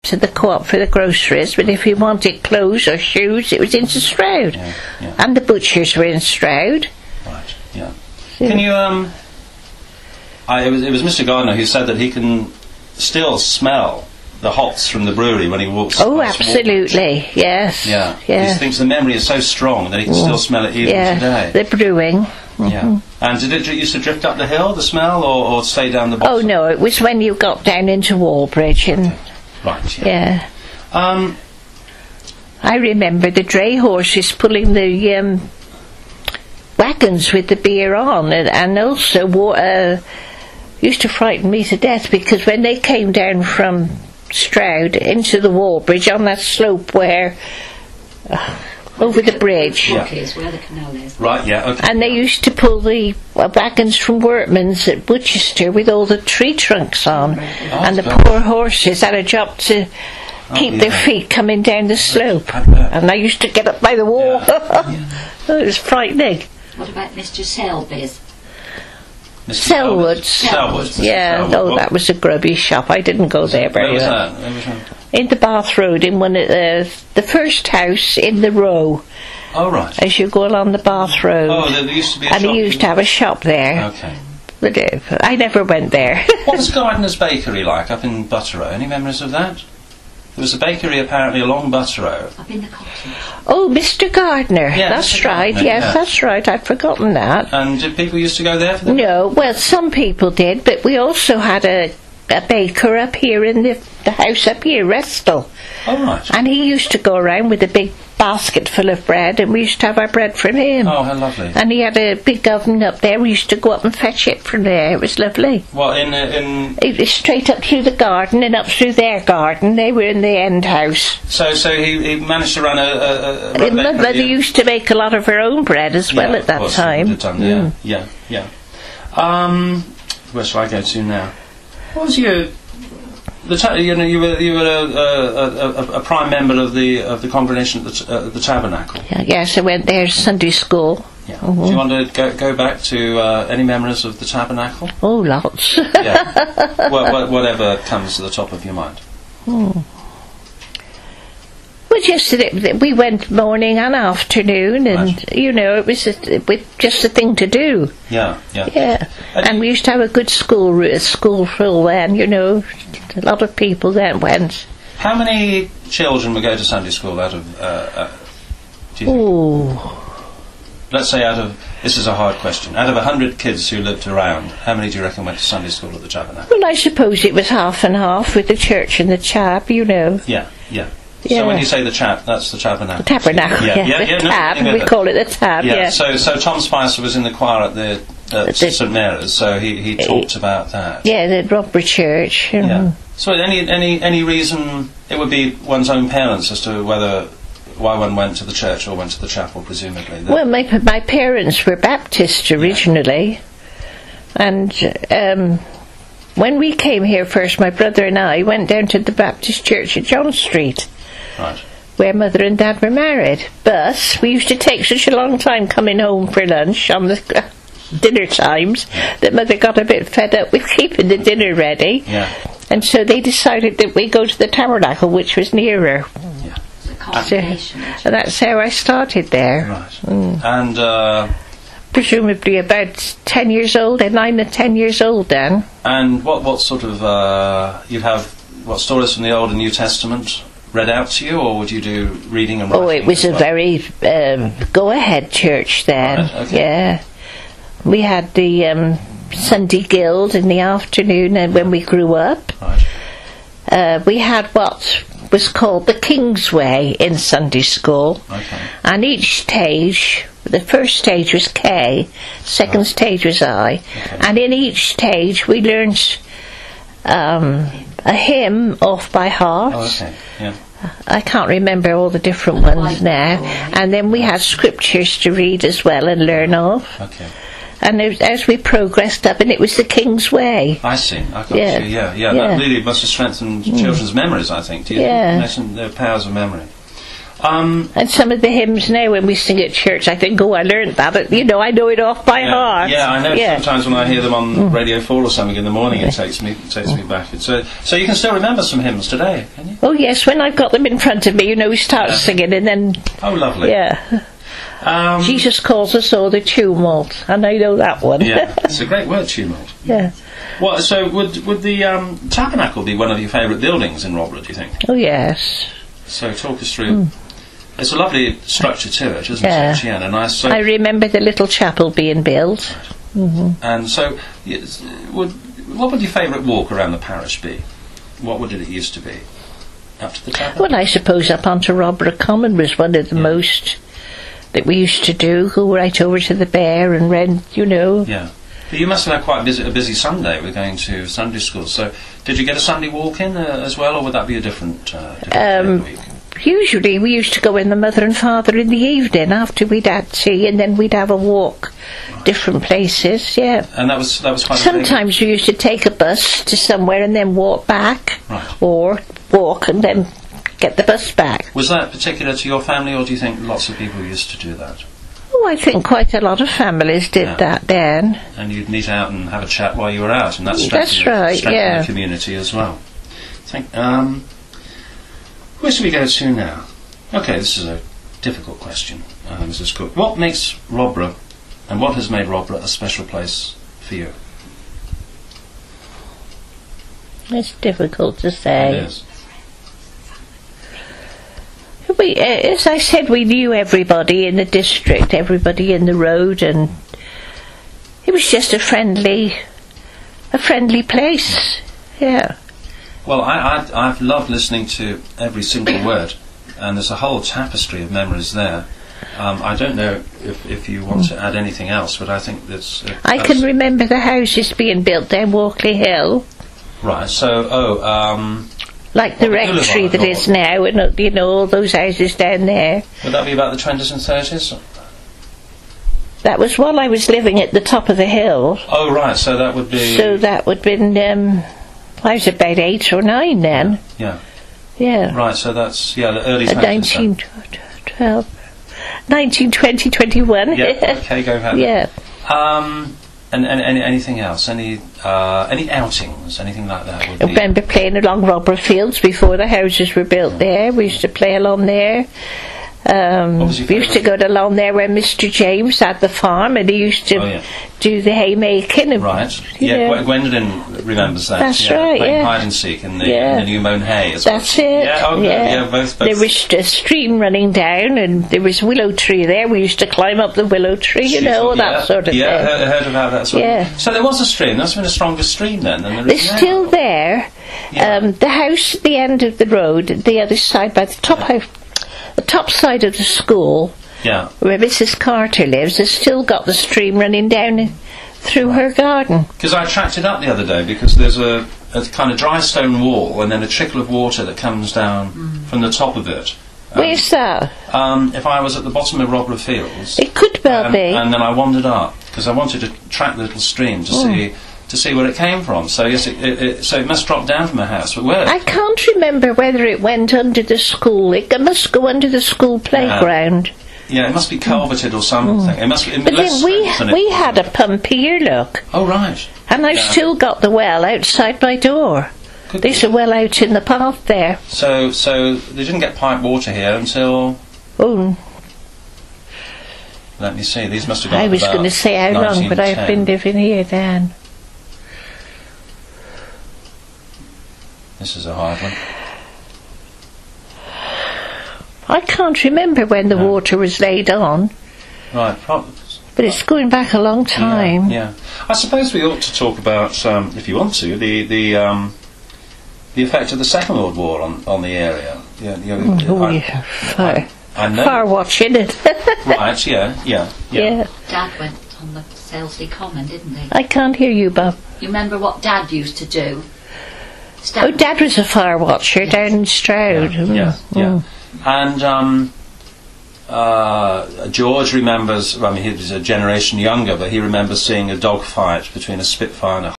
to the Co-op for the groceries, but if we wanted clothes or shoes, it was into Stroud. And the butchers were in Stroud. Right, yeah. Can you, it was Mr. Gardner who said that he can still smell the hops from the brewery when he walks. Oh, absolutely, yes. Yeah. He thinks the memory is so strong that he can still smell it even today. The brewing. Yeah. And did it used to drift up the hill, the smell, or stay down the bottom? Oh, no, it was when you got down into Wallbridge. And right, yeah. I remember the dray horses pulling the wagons with the beer on, and also used to frighten me to death, because when they came down from Stroud into the Wallbridge on that slope where over the bridge, where the canal is. Right, yeah, okay. And they used to pull the wagons from Workman's at Woodchester with all the tree trunks on, and the poor horses had a job to keep their feet coming down the slope, and I used to get up by the wall. It was frightening. What about Mr. Selby's? Selwood's. Yeah, no, that was a grubby shop. I didn't go there very well. Where was that? In the Bath Road, in one of the first house in the row. Oh, right. As you go along the Bath Road. Oh, there used to be a shop. And he used to have a shop there. Okay. But I never went there. What was Gardner's Bakery like up in Butterow? Any memories of that? There was a bakery apparently along Butterow. Up in the cottage. Oh, Mr. Gardner. Yeah, that's Mr. right. Gardner, Yes, that's right. I'd forgotten that. And did people used to go there for the... No, well, some people did, but we also had a baker up here in the house up here, Restal. Oh, right. And he used to go around with a big basket full of bread, and we used to have our bread from him. Oh, how lovely. And he had a big oven up there. We used to go up and fetch it from there. It was lovely. Well, It was straight up through the garden and up through their garden. They were in the end house. So he managed to run a My mother used to make a lot of her own bread as well at that time. Yeah. Where shall I go to now? What was you were a prime member of the congregation at the Tabernacle. Yes, I went there Sunday school. Yeah. Mm-hmm. Do you want to go back to any memories of the Tabernacle? Oh, lots. Yeah. Whatever comes to the top of your mind. Well, just we went morning and afternoon, and it was just a thing to do. Yeah. And we used to have a good school full then. A lot of people then went. How many children would go to Sunday school out of? Do you think? Let's say this is a hard question. Out of 100 kids who lived around, how many do you reckon went to Sunday school at the Tabernacle? Well, I suppose it was half and half with the church and the chap. Yeah. So when you say the chap, that's the Tabernacle. The Tabernacle, tab. We call it the tab, yeah. So Tom Spicer was in the choir at St Mary's, so he talked about that. Yeah, the Rodborough Church. Yeah. So any reason it would be one's own parents as to why one went to the church or went to the chapel, presumably? Well, my parents were Baptist originally, and when we came here first, my brother and I went down to the Baptist Church at John Street. Right. Where Mother and Dad were married. But we used to take such a long time coming home for lunch on the dinner times that Mother got a bit fed up with keeping the dinner ready. Yeah. And so they decided that we go to the Tabernacle, which was nearer. Yeah. And that's how I started there. Right. And presumably about 10 years old, 9 or 10 years old then. And what sort of you'd have stories from the Old and New Testament read out to you, or would you do reading and writing? Oh, it was a very go-ahead church then. Right, okay. Yeah. We had the Sunday Guild in the afternoon, and when we grew up, we had what was called the King's Way in Sunday school. Okay. And each stage, the first stage was K, second stage was I, and in each stage we learned a hymn off by heart. Oh, okay. Yeah. I can't remember all the different ones now. And then we had scriptures to read as well and learn off. Okay. And as we progressed up, and it was the King's Way. I see. I got you. Yeah. That really must have strengthened children's memories, I think. Do you mention their powers of memory? And some of the hymns now, when we sing at church, I think, I learnt that. But, I know it off by heart. Yeah, I know. Sometimes when I hear them on Radio 4 or something in the morning, it takes me back. So you can still remember some hymns today, can you? Oh yes, when I've got them in front of me, we start singing, and then. Oh, lovely. Yeah. Jesus calls us all the tumult, and I know that one. Yeah, it's a great word, tumult. Yeah. Well, so would the tabernacle be one of your favourite buildings in Rodborough, do you think? Oh yes. So talk us through. There's a lovely structure to it, isn't it? Yeah, and a nice. I remember the little chapel being built. And so, what would your favourite walk around the parish be? What would it used to be? Up to the tabernacle? Well, I suppose up onto Rodborough Common was one of the most that we used to do. Go right over to the Bear and rent, Yeah. But you must have had quite a busy Sunday with going to Sunday school. So, did you get a Sunday walk in as well, or would that be a different day of the week? Usually we used to go in the mother and father in the evening after we'd had tea, and then we'd have a walk, different places. Yeah. And that was quite. Sometimes we used to take a bus to somewhere and then walk back, right. Or walk and then get the bus back. Was that particular to your family, or do you think lots of people used to do that? Oh, I think quite a lot of families did that then. And you'd meet out and have a chat while you were out, and that's right. The community as well. Where should we go to now? Okay, this is a difficult question, Mrs. Cook. What makes Rodborough, and what has made Rodborough a special place for you? It's difficult to say. It is. As I said, we knew everybody in the district, everybody in the road, and it was just a friendly place. Yeah. Well, I've loved listening to every single word, and there's a whole tapestry of memories there. I don't know if you want to add anything else, but I think that's. I can remember the houses being built down Walkley Hill. Right. So, like the rectory that is now, and all those houses down there. Would that be about the 20s and 30s? That was while I was living at the top of the hill. Oh, right. So that would be. So that would have been. I was about 8 or 9 then. Yeah. Yeah. Right, so that's, the early 20s. 1912. 1920, 21. Yeah, okay, go ahead. Yeah. And anything else? Any outings? Anything like that? I remember playing along Rodborough Fields before the houses were built there. We used to play along there. We used to go along there where Mr. James had the farm, and he used to do the haymaking. And, right. Gwendolyn remembers that. That's right. Playing hide and seek in the new mown hay. That's it. Yeah. Oh, yeah. Both. There was a stream running down, and there was a willow tree there. We used to climb up the willow tree, that sort of thing. Yeah, heard about that sort of thing. Yeah. So there was a stream. That's been a stronger stream then than there is now. It's still there. Yeah. The house at the end of the road, the other side by the top house. The top side of the school, where Mrs. Carter lives, has still got the stream running down through her garden. Because I tracked it up the other day, because there's a kind of dry stone wall and then a trickle of water that comes down from the top of it. Where's that? If I was at the bottom of Rodborough Fields. It could well be. And then I wandered up, because I wanted to track the little stream to see where it came from. So yes, it must drop down from a house. But where? I can't remember whether it went under the school. It must go under the school playground. Yeah, it must be culverted or something. It must be. But then we had a pump here, look. Oh right. And I've still got the well outside my door. There's a well out in the path there. So they didn't get pipe water here until. Oh. Let me see. These must have gone. I was going to say how long, but I've been living here then. This is a hard one. I can't remember when the water was laid on. Right, but it's going back a long time. Yeah. I suppose we ought to talk about, if you want to, the effect of the Second World War on the area. Far watching it. Right. Yeah. Dad went on the Salesley Common, didn't he? I can't hear you, Bob. You remember what Dad used to do? Dad was a fire watcher down in Stroud. Yeah. And George remembers, he was a generation younger, but he remembers seeing a dog fight between a Spitfire and a